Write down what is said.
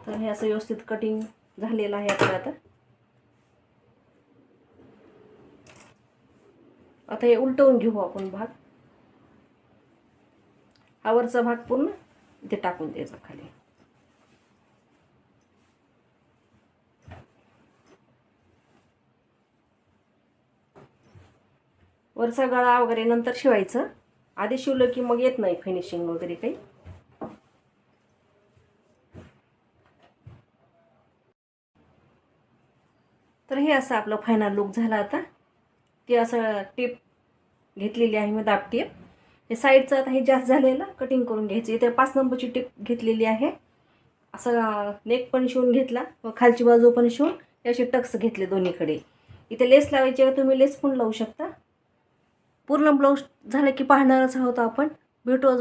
तर हे असं व्यवस्थित कटिंग झालेलं आहे आपलं. आता हे उलटवून घेऊ आपण भाग. हा वरचा भाग पूर्ण इथे टाकून द्यायचा खाली. वरचा गळा वगैरे नंतर शिवायचं. आधी शिवलं की मग येत नाही फिनिशिंग वगैरे काही. तर हे असं आपलं फायनल लुक झाला. आता ते असं टिप घेतलेली आहे मी, दाब टिप. हे साईडचं आता हे जास्त झालेलं कटिंग करून घ्यायचं. इथे 5 नंबरची टिप घेतलेली आहे. असं नेक पण शिवून घेतला व खालची बाजू पण शिवून असे टक्स घेतले दोन्हीकडे. इथे लेस लावायची आहे, तुम्ही लेस पण लावू शकता. पूर्ण ब्लाऊज झालं की पाहणारच आहोत आपण. भेटू.